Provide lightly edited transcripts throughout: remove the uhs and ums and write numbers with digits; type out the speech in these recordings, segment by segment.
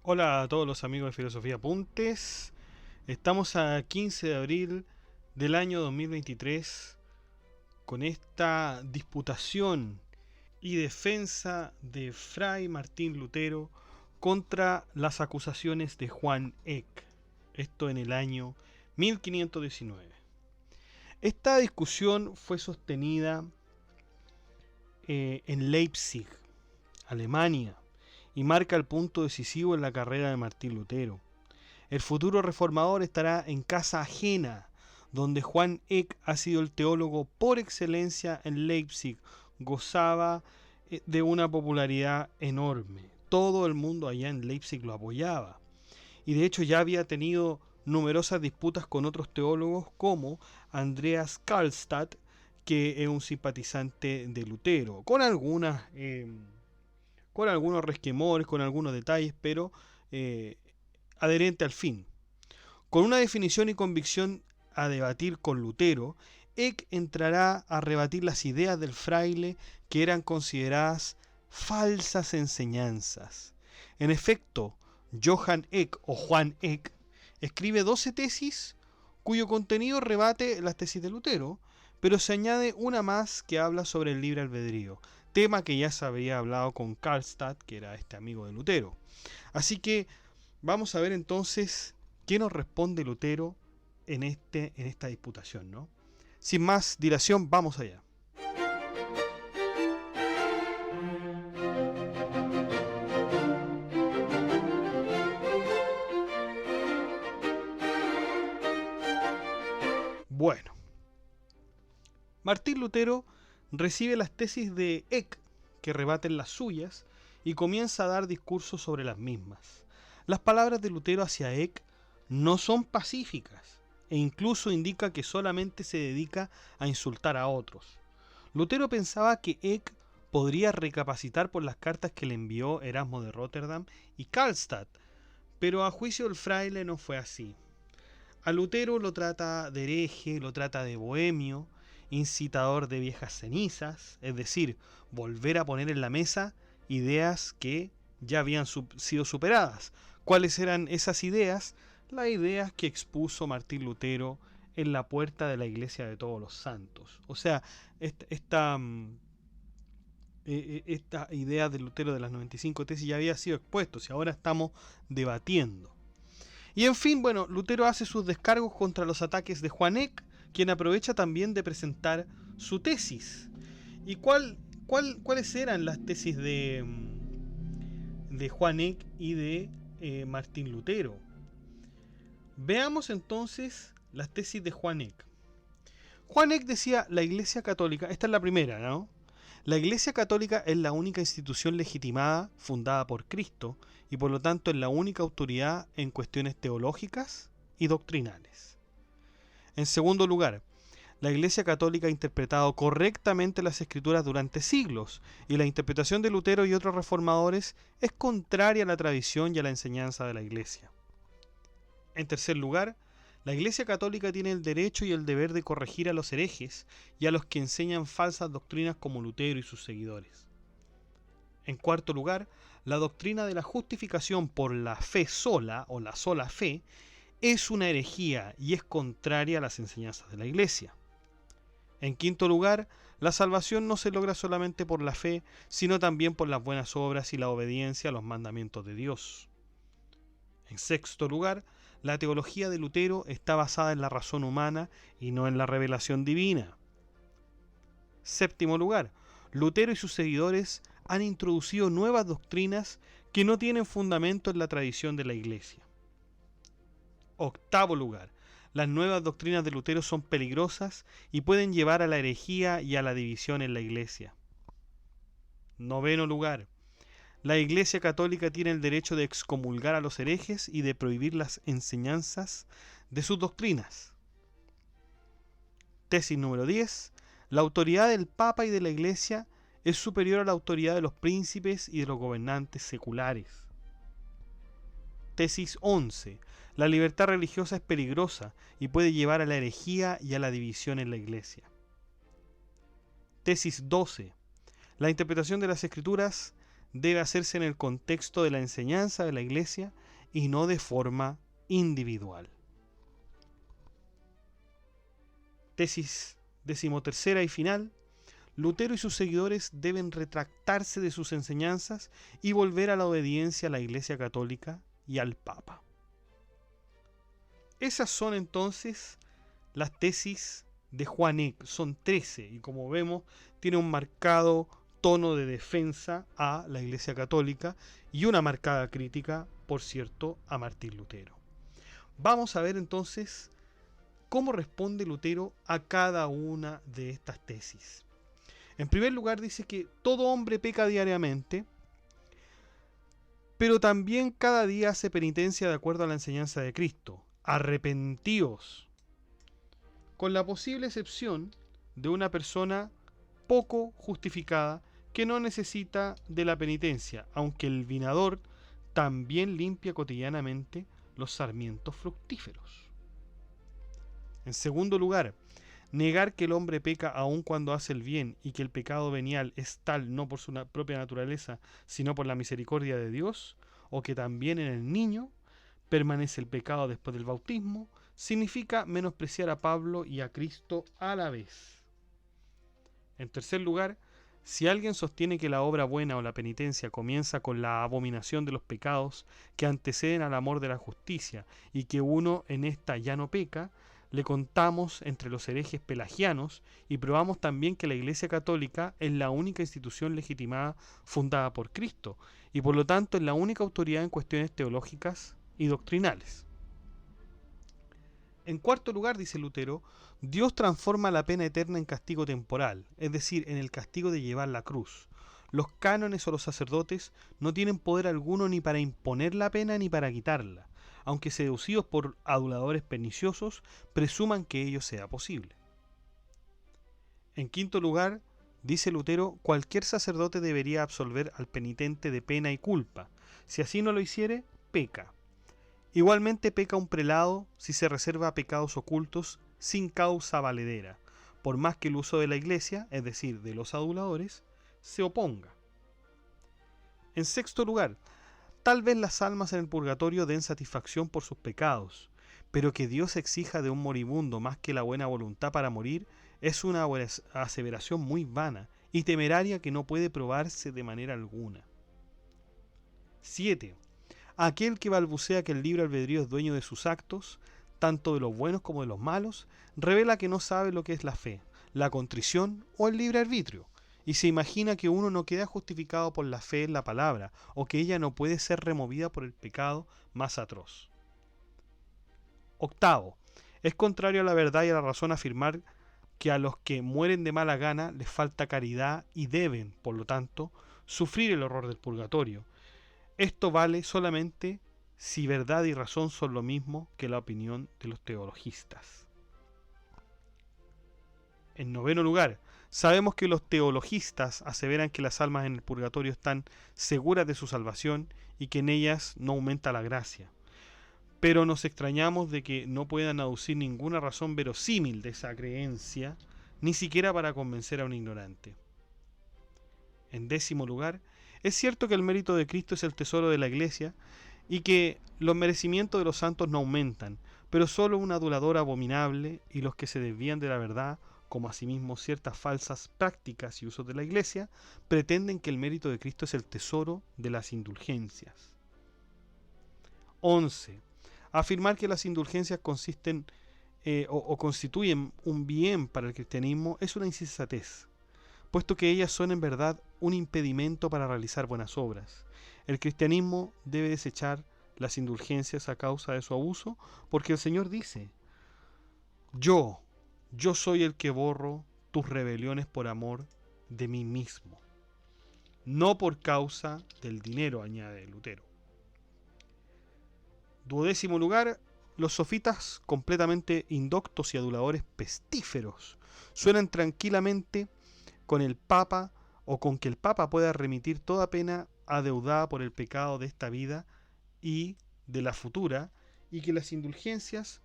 Hola a todos los amigos de Filosofía Apuntes. Estamos a 15 de abril del año 2023 con esta disputación y defensa de Fray Martín Lutero contra las acusaciones de Juan Eck. Esto en el año 1519. Esta discusión fue sostenida en Leipzig, Alemania, y marca el punto decisivo en la carrera de Martín Lutero. El futuro reformador estará en casa ajena, donde Juan Eck ha sido el teólogo por excelencia en Leipzig. Gozaba de una popularidad enorme. Todo el mundo allá en Leipzig lo apoyaba. Y de hecho ya había tenido numerosas disputas con otros teólogos como Andreas Karlstadt, que es un simpatizante de Lutero, con algunos resquemores, con algunos detalles, pero adherente al fin. Con una definición y convicción a debatir con Lutero, Eck entrará a rebatir las ideas del fraile que eran consideradas falsas enseñanzas. En efecto, Johann Eck o Juan Eck escribe 12 tesis cuyo contenido rebate las tesis de Lutero, pero se añade una más que habla sobre el libre albedrío, tema que ya se había hablado con Karlstadt, que era este amigo de Lutero. Así que vamos a ver entonces qué nos responde Lutero en esta disputación, ¿no? Sin más dilación, vamos allá. Bueno, Martín Lutero recibe las tesis de Eck, que rebaten las suyas, y comienza a dar discursos sobre las mismas. Las palabras de Lutero hacia Eck no son pacíficas, e incluso indica que solamente se dedica a insultar a otros. Lutero pensaba que Eck podría recapacitar por las cartas que le envió Erasmo de Rotterdam y Karlstadt, pero a juicio del fraile no fue así. A Lutero lo trata de hereje, lo trata de bohemio, incitador de viejas cenizas, es decir, volver a poner en la mesa ideas que ya habían sido superadas. ¿Cuáles eran esas ideas? Las ideas que expuso Martín Lutero en la puerta de la iglesia de todos los santos. O sea, esta idea de Lutero de las 95 tesis ya había sido expuesto, y ahora estamos debatiendo. Y en fin, bueno, Lutero hace sus descargos contra los ataques de Juan Eck, quien aprovecha también de presentar su tesis. ¿Y cuáles eran las tesis de Juan Eck y de Martín Lutero? Veamos entonces las tesis de Juan Eck. Juan Eck decía, la Iglesia Católica, esta es la primera, ¿no? La Iglesia Católica es la única institución legitimada, fundada por Cristo, y por lo tanto es la única autoridad en cuestiones teológicas y doctrinales. En segundo lugar, la Iglesia Católica ha interpretado correctamente las Escrituras durante siglos, y la interpretación de Lutero y otros reformadores es contraria a la tradición y a la enseñanza de la Iglesia. En tercer lugar, la Iglesia Católica tiene el derecho y el deber de corregir a los herejes y a los que enseñan falsas doctrinas como Lutero y sus seguidores. En cuarto lugar, la doctrina de la justificación por la fe sola o la sola fe es una herejía y es contraria a las enseñanzas de la Iglesia. En quinto lugar, la salvación no se logra solamente por la fe, sino también por las buenas obras y la obediencia a los mandamientos de Dios. En sexto lugar, la teología de Lutero está basada en la razón humana y no en la revelación divina. Séptimo lugar, Lutero y sus seguidores han introducido nuevas doctrinas que no tienen fundamento en la tradición de la Iglesia. Octavo lugar, las nuevas doctrinas de Lutero son peligrosas y pueden llevar a la herejía y a la división en la Iglesia. Noveno lugar, la Iglesia Católica tiene el derecho de excomulgar a los herejes y de prohibir las enseñanzas de sus doctrinas. Tesis número 10. La autoridad del Papa y de la Iglesia es superior a la autoridad de los príncipes y de los gobernantes seculares. Tesis 11. La libertad religiosa es peligrosa y puede llevar a la herejía y a la división en la Iglesia. Tesis 12. La interpretación de las Escrituras debe hacerse en el contexto de la enseñanza de la Iglesia y no de forma individual. Tesis 13ª y final. Lutero y sus seguidores deben retractarse de sus enseñanzas y volver a la obediencia a la Iglesia Católica y al Papa. Esas son entonces las tesis de Juan Eck. Son 13 y, como vemos, tiene un marcado tono de defensa a la Iglesia Católica y una marcada crítica, por cierto, a Martín Lutero. Vamos a ver entonces cómo responde Lutero a cada una de estas tesis. En primer lugar, dice que todo hombre peca diariamente, pero también cada día hace penitencia de acuerdo a la enseñanza de Cristo. Arrepentíos, con la posible excepción de una persona poco justificada que no necesita de la penitencia, aunque el vinador también limpia cotidianamente los sarmientos fructíferos. En segundo lugar, negar que el hombre peca aun cuando hace el bien y que el pecado venial es tal no por su propia naturaleza, sino por la misericordia de Dios, o que también en el niño permanece el pecado después del bautismo, significa menospreciar a Pablo y a Cristo a la vez. En tercer lugar, si alguien sostiene que la obra buena o la penitencia comienza con la abominación de los pecados que anteceden al amor de la justicia y que uno en esta ya no peca, le contamos entre los herejes pelagianos y probamos también que la Iglesia Católica es la única institución legitimada fundada por Cristo y por lo tanto es la única autoridad en cuestiones teológicas y doctrinales. En cuarto lugar, dice Lutero, Dios transforma la pena eterna en castigo temporal, es decir, en el castigo de llevar la cruz. Los cánones o los sacerdotes no tienen poder alguno ni para imponer la pena ni para quitarla, aunque seducidos por aduladores perniciosos, presuman que ello sea posible. En quinto lugar, dice Lutero, cualquier sacerdote debería absolver al penitente de pena y culpa. Si así no lo hiciere, peca. Igualmente peca un prelado si se reserva pecados ocultos sin causa valedera, por más que el uso de la Iglesia, es decir, de los aduladores, se oponga. En sexto lugar, tal vez las almas en el purgatorio den satisfacción por sus pecados, pero que Dios exija de un moribundo más que la buena voluntad para morir es una aseveración muy vana y temeraria que no puede probarse de manera alguna. 7. Aquel que balbucea que el libre albedrío es dueño de sus actos, tanto de los buenos como de los malos, revela que no sabe lo que es la fe, la contrición o el libre arbitrio, y se imagina que uno no queda justificado por la fe en la palabra, o que ella no puede ser removida por el pecado más atroz. Octavo, es contrario a la verdad y a la razón afirmar que a los que mueren de mala gana les falta caridad y deben, por lo tanto, sufrir el horror del purgatorio. Esto vale solamente si verdad y razón son lo mismo que la opinión de los teologistas. En noveno lugar, sabemos que los teologistas aseveran que las almas en el purgatorio están seguras de su salvación y que en ellas no aumenta la gracia. Pero nos extrañamos de que no puedan aducir ninguna razón verosímil de esa creencia, ni siquiera para convencer a un ignorante. En décimo lugar, es cierto que el mérito de Cristo es el tesoro de la Iglesia y que los merecimientos de los santos no aumentan, pero solo un adulador abominable y los que se desvían de la verdad, como asimismo ciertas falsas prácticas y usos de la Iglesia, pretenden que el mérito de Cristo es el tesoro de las indulgencias. 11. Afirmar que las indulgencias consisten o constituyen un bien para el cristianismo es una insensatez, puesto que ellas son en verdad un impedimento para realizar buenas obras. El cristianismo debe desechar las indulgencias a causa de su abuso, porque el Señor dice, yo soy el que borro tus rebeliones por amor de mí mismo, no por causa del dinero, añade Lutero. 12º lugar, los sofitas completamente indoctos y aduladores pestíferos suenan tranquilamente con el Papa o con que el Papa pueda remitir toda pena adeudada por el pecado de esta vida y de la futura, y que las indulgencias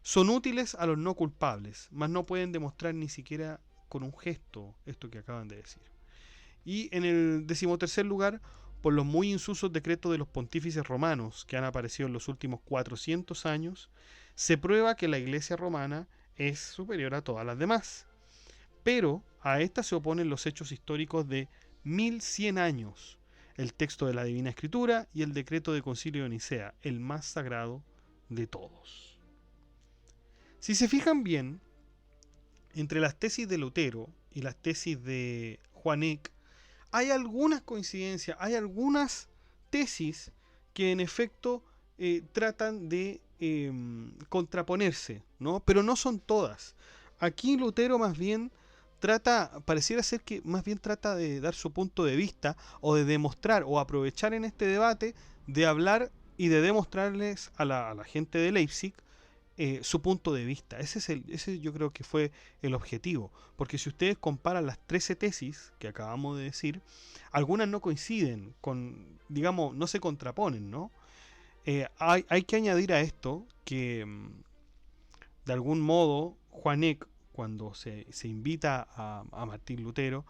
son útiles a los no culpables, mas no pueden demostrar ni siquiera con un gesto esto que acaban de decir. Y en el 13º lugar, por los muy insusos decretos de los pontífices romanos que han aparecido en los últimos 400 años, se prueba que la Iglesia romana es superior a todas las demás. Pero a esta se oponen los hechos históricos de 1100 años, el texto de la Divina Escritura y el decreto de Concilio de Nicea, el más sagrado de todos. Si se fijan bien, entre las tesis de Lutero y las tesis de Juan Eck, hay algunas coincidencias, hay algunas tesis que en efecto tratan de contraponerse, ¿no? Pero no son todas. Aquí Lutero más bien pareciera ser que más bien trata de dar su punto de vista o de demostrar o aprovechar en este debate de hablar y de demostrarles a la gente de Leipzig su punto de vista. Ese yo creo que fue el objetivo. Porque si ustedes comparan las 13 tesis que acabamos de decir, algunas no coinciden, digamos, no se contraponen, ¿no? Hay que añadir a esto que, de algún modo, Juan Eck, cuando se invita a Martín Lutero,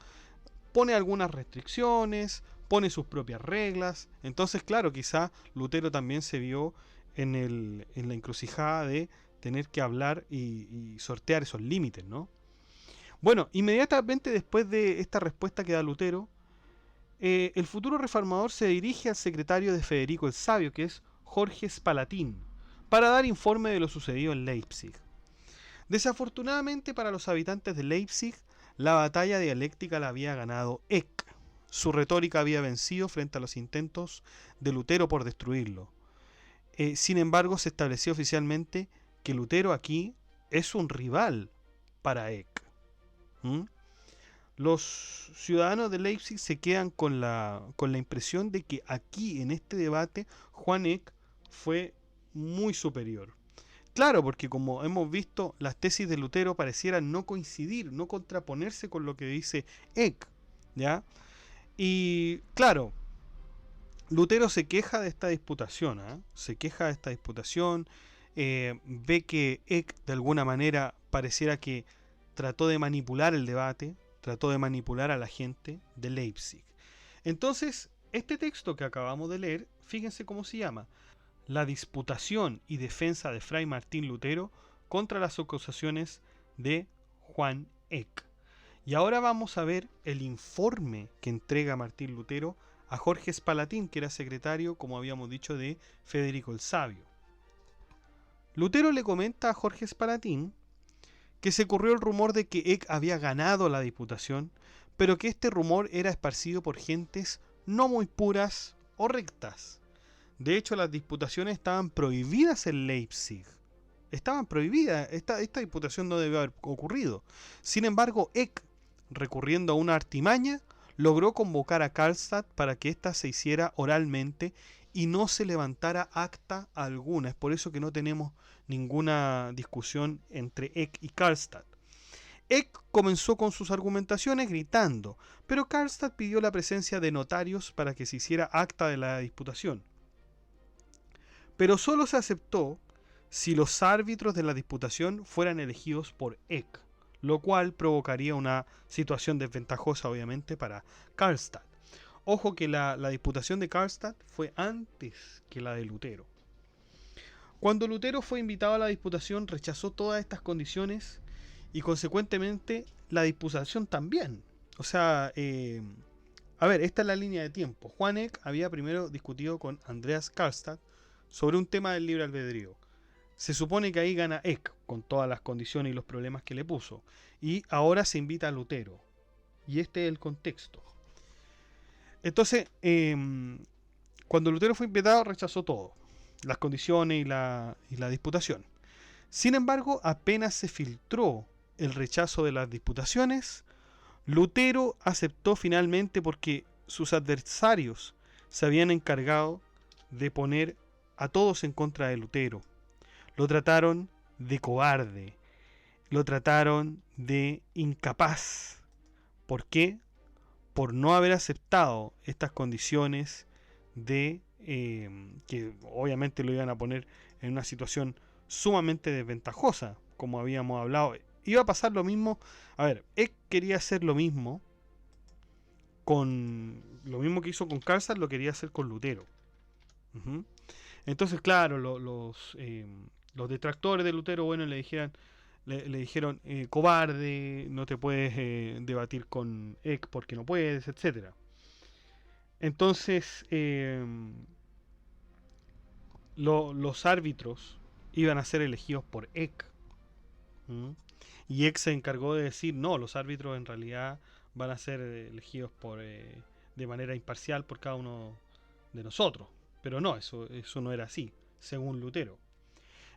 pone algunas restricciones, pone sus propias reglas. Entonces, claro, quizá Lutero también se vio en la encrucijada de tener que hablar y sortear esos límites, ¿no? Bueno, inmediatamente después de esta respuesta que da Lutero, el futuro reformador se dirige al secretario de Federico el Sabio, que es Jorge Spalatin, para dar informe de lo sucedido en Leipzig. Desafortunadamente para los habitantes de Leipzig, la batalla dialéctica la había ganado Eck. Su retórica había vencido frente a los intentos de Lutero por destruirlo. Sin embargo, se estableció oficialmente que Lutero aquí es un rival para Eck. Los ciudadanos de Leipzig se quedan con la impresión de que aquí, en este debate, Juan Eck fue muy superior. Claro, porque como hemos visto, las tesis de Lutero parecieran no coincidir, no contraponerse con lo que dice Eck, ¿ya? Y claro, Lutero se queja de esta disputación, se queja de esta disputación, ve que Eck de alguna manera pareciera que trató de manipular el debate, trató de manipular a la gente de Leipzig. Entonces, este texto que acabamos de leer, fíjense cómo se llama: La disputación y defensa de Fray Martín Lutero contra las acusaciones de Juan Eck. Y ahora vamos a ver el informe que entrega Martín Lutero a Jorge Spalatin, que era secretario, como habíamos dicho, de Federico el Sabio. Lutero le comenta a Jorge Spalatin que se corrió el rumor de que Eck había ganado la diputación, pero que este rumor era esparcido por gentes no muy puras o rectas. De hecho, las disputaciones estaban prohibidas en Leipzig. Estaban prohibidas. Esta disputación no debió haber ocurrido. Sin embargo, Eck, recurriendo a una artimaña, logró convocar a Karlstadt para que ésta se hiciera oralmente y no se levantara acta alguna. Es por eso que no tenemos ninguna discusión entre Eck y Karlstadt. Eck comenzó con sus argumentaciones gritando, pero Karlstadt pidió la presencia de notarios para que se hiciera acta de la disputación. Pero solo se aceptó si los árbitros de la disputación fueran elegidos por Eck, lo cual provocaría una situación desventajosa obviamente para Karlstadt. Ojo que la disputación de Karlstadt fue antes que la de Lutero. Cuando Lutero fue invitado a la disputación, rechazó todas estas condiciones y consecuentemente la disputación también. O sea, a ver, esta es la línea de tiempo. Juan Eck había primero discutido con Andreas Karlstadt sobre un tema del libre albedrío. Se supone que ahí gana Eck, con todas las condiciones y los problemas que le puso. Y ahora se invita a Lutero. Y este es el contexto. Entonces, cuando Lutero fue invitado, rechazó todo. Las condiciones y la disputación. Sin embargo, apenas se filtró el rechazo de las disputaciones, Lutero aceptó finalmente porque sus adversarios se habían encargado de poner a todos en contra de Lutero. Lo trataron de cobarde, lo trataron de incapaz. ¿Por qué? por no haber aceptado estas condiciones de que obviamente lo iban a poner en una situación sumamente desventajosa, como habíamos hablado. Iba a pasar lo mismo. A ver, Eck quería hacer lo mismo con lo mismo que hizo con Karlstadt, lo quería hacer con Lutero. Ujú. Entonces, claro, los detractores de Lutero, bueno, le dijeron, cobarde, no te puedes debatir con Eck porque no puedes, etcétera. Entonces, los árbitros iban a ser elegidos por Eck. ¿Mm? Y Eck se encargó de decir, no, los árbitros en realidad van a ser elegidos de manera imparcial por cada uno de nosotros. Pero no, eso no era así, según Lutero.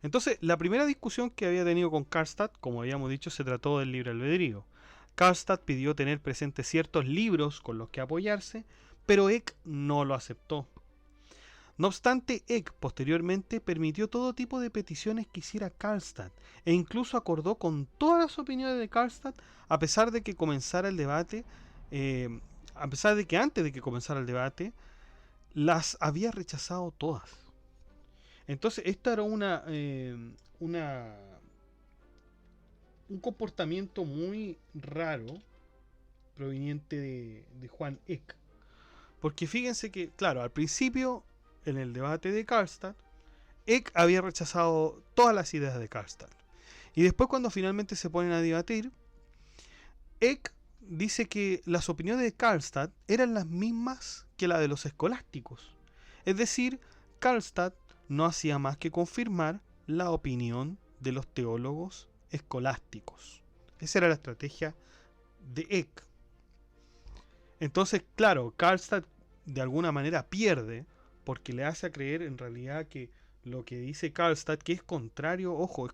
Entonces, la primera discusión que había tenido con Karlstadt, como habíamos dicho, se trató del libre albedrío. Karlstadt pidió tener presentes ciertos libros con los que apoyarse, pero Eck no lo aceptó. No obstante, Eck posteriormente permitió todo tipo de peticiones que hiciera Karlstadt e incluso acordó con todas las opiniones de Karlstadt a pesar de que comenzara el debate, a pesar de que antes de que comenzara el debate las había rechazado todas. Entonces, esto era un comportamiento muy raro proveniente de Juan Eck. Porque fíjense que, claro, al principio, en el debate de Karlstadt, Eck había rechazado todas las ideas de Karlstadt. Y después, cuando finalmente se ponen a debatir, Eck dice que las opiniones de Karlstadt eran las mismas que las de los escolásticos. Es decir, Karlstadt no hacía más que confirmar la opinión de los teólogos escolásticos. Esa era la estrategia de Eck. Entonces, claro, Karlstadt de alguna manera pierde porque le hace creer en realidad que lo que dice Karlstadt, que es contrario, ojo,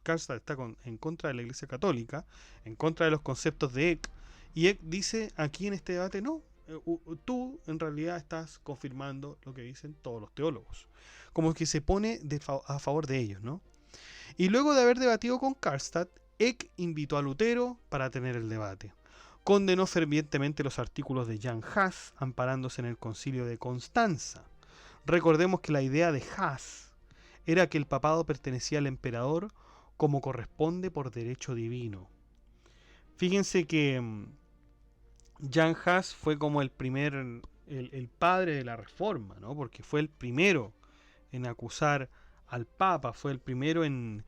Karlstadt está en contra de la Iglesia Católica, en contra de los conceptos de Eck, y Eck dice aquí en este debate, no, tú en realidad estás confirmando lo que dicen todos los teólogos, como que se pone a favor de ellos, ¿no? Y luego de haber debatido con Karlstadt, Eck invitó a Lutero para tener el debate. Condenó fervientemente los artículos de Jan Hus, amparándose en el concilio de Constanza. Recordemos que la idea de Hus era que el papado pertenecía al emperador como corresponde por derecho divino. Fíjense que Jan Hus fue como el padre de la reforma, ¿no? Porque fue el primero en acusar al Papa, fue el primero en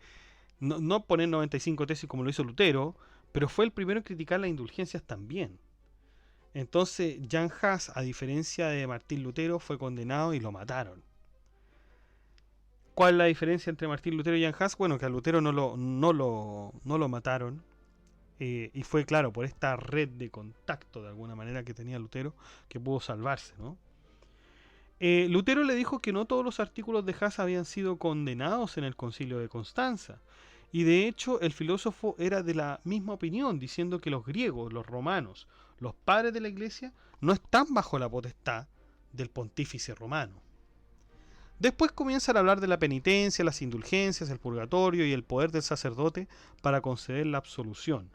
no poner 95 tesis como lo hizo Lutero, pero fue el primero en criticar las indulgencias también. Entonces, Jan Hus, a diferencia de Martín Lutero, fue condenado y lo mataron. ¿Cuál es la diferencia entre Martín Lutero y Jan Hus? Bueno, que a Lutero no lo mataron. Y fue, claro, por esta red de contacto, de alguna manera, que tenía Lutero, que pudo salvarse, ¿no? Lutero le dijo que no todos los artículos de Hus habían sido condenados en el concilio de Constanza. Y de hecho el filósofo era de la misma opinión, diciendo que los griegos, los romanos, los padres de la iglesia, no están bajo la potestad del pontífice romano. Después comienzan a hablar de la penitencia, las indulgencias, el purgatorio y el poder del sacerdote para conceder la absolución.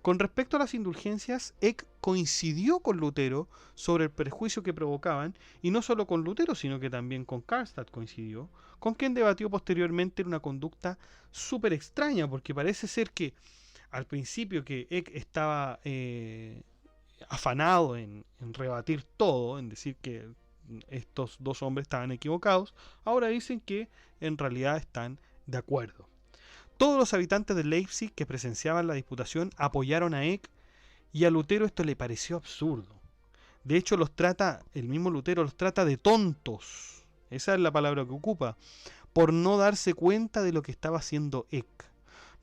Con respecto a las indulgencias, Eck coincidió con Lutero sobre el perjuicio que provocaban, y no solo con Lutero, sino que también con Karlstadt coincidió, con quien debatió posteriormente en una conducta súper extraña, porque parece ser que al principio que Eck estaba afanado en rebatir todo, en decir que estos dos hombres estaban equivocados, ahora dicen que en realidad están de acuerdo. Todos los habitantes de Leipzig que presenciaban la disputación apoyaron a Eck, y a Lutero esto le pareció absurdo. De hecho, el mismo Lutero los trata de tontos, esa es la palabra que ocupa, por no darse cuenta de lo que estaba haciendo Eck.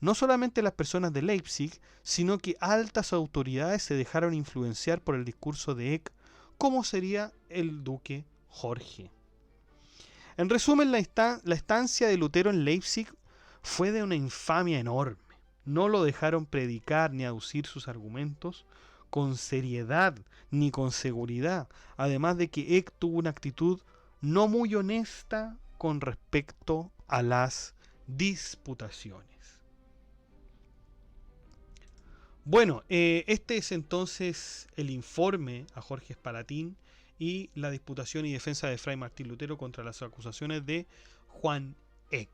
No solamente las personas de Leipzig, sino que altas autoridades se dejaron influenciar por el discurso de Eck, como sería el duque Jorge. En resumen, la estancia de Lutero en Leipzig fue de una infamia enorme. No lo dejaron predicar ni aducir sus argumentos con seriedad ni con seguridad, además de que Eck tuvo una actitud no muy honesta con respecto a las disputaciones. Bueno, este es entonces el informe a Jorge Espalatín y la disputación y defensa de Fray Martín Lutero contra las acusaciones de Juan Eck.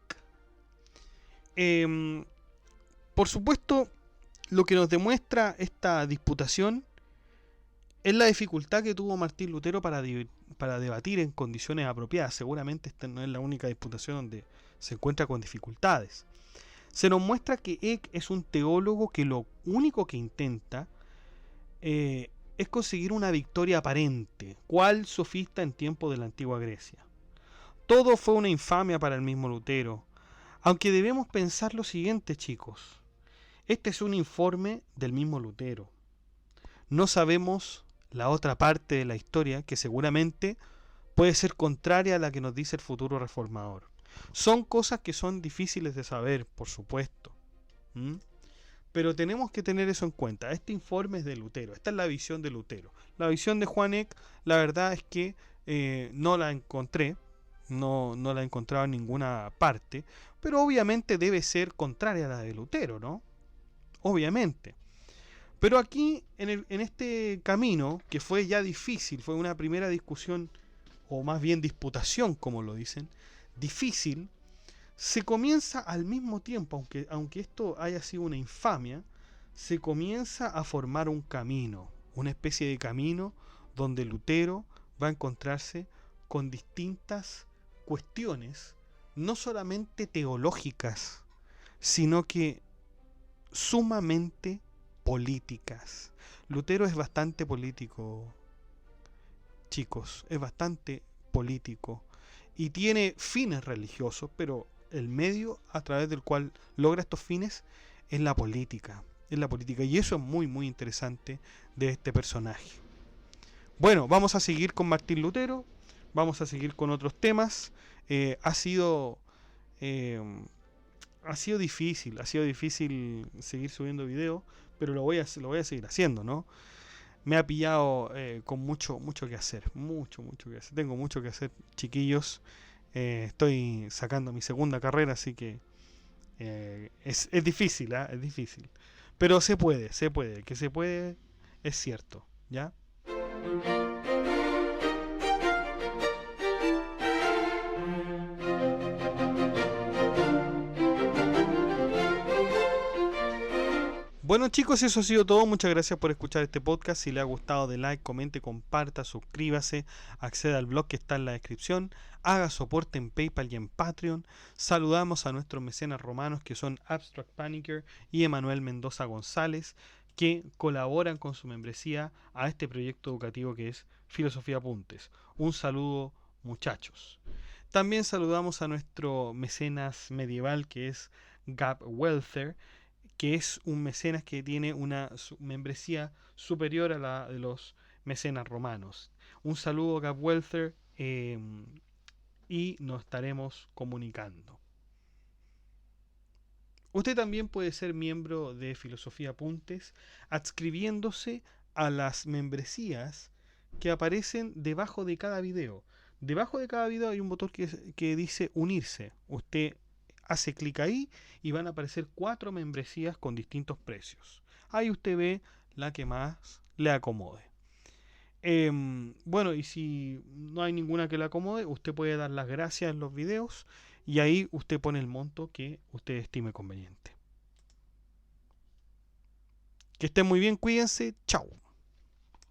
Por supuesto, lo que nos demuestra esta disputación es la dificultad que tuvo Martín Lutero para debatir en condiciones apropiadas. Seguramente esta no es la única disputación donde se encuentra con dificultades. Se nos muestra que Eck es un teólogo que lo único que intenta es conseguir una victoria aparente, cual sofista en tiempos de la antigua Grecia. Todo fue una infamia para el mismo Lutero, aunque debemos pensar lo siguiente, chicos. Este es un informe del mismo Lutero. No sabemos la otra parte de la historia, que seguramente puede ser contraria a la que nos dice el futuro reformador. Son cosas que son difíciles de saber, por supuesto. Pero tenemos que tener eso en cuenta. Este informe es de Lutero. Esta es la visión de Lutero. La visión de Juan Eck, la verdad es que no la encontré. No la he encontrado en ninguna parte. Pero obviamente debe ser contraria a la de Lutero, ¿no? Obviamente. Pero aquí, en este camino, que fue ya difícil, fue una primera discusión, o más bien disputación, como lo dicen, difícil, se comienza al mismo tiempo, aunque esto haya sido una infamia, se comienza a formar un camino, una especie de camino donde Lutero va a encontrarse con distintas cuestiones, no solamente teológicas, sino que sumamente políticas. Lutero es bastante político, chicos, es bastante político y tiene fines religiosos, pero el medio a través del cual logra estos fines es la política. Es la política, y eso es muy muy interesante de este personaje. Bueno, vamos a seguir con Martín Lutero, vamos a seguir con otros temas. Ha sido difícil seguir subiendo videos, pero lo voy a seguir haciendo, ¿no? Me ha pillado con mucho que hacer, mucho que hacer. Tengo mucho que hacer, chiquillos. Estoy sacando mi segunda carrera, así que es difícil, ¿eh? Es difícil. Pero se puede, que se puede, es cierto, ¿ya? Bueno, chicos, eso ha sido todo. Muchas gracias por escuchar este podcast. Si le ha gustado, de like, comente, comparta, suscríbase, acceda al blog que está en la descripción, haga soporte en PayPal y en Patreon. Saludamos a nuestros mecenas romanos, que son Abstract Panicker y Emanuel Mendoza González, que colaboran con su membresía a este proyecto educativo que es Filosofía Apuntes. Un saludo, muchachos. También saludamos a nuestro mecenas medieval, que es Gap Welfare, que es un mecenas que tiene una membresía superior a la de los mecenas romanos. Un saludo, Gap Welfare, y nos estaremos comunicando. Usted también puede ser miembro de Filosofía Apuntes adscribiéndose a las membresías que aparecen debajo de cada video. Debajo de cada video hay un botón que dice unirse. Usted hace clic ahí y van a aparecer 4 membresías con distintos precios. Ahí usted ve la que más le acomode. Bueno, y si no hay ninguna que le acomode, usted puede dar las gracias en los videos y ahí usted pone el monto que usted estime conveniente. Que estén muy bien, cuídense, chao.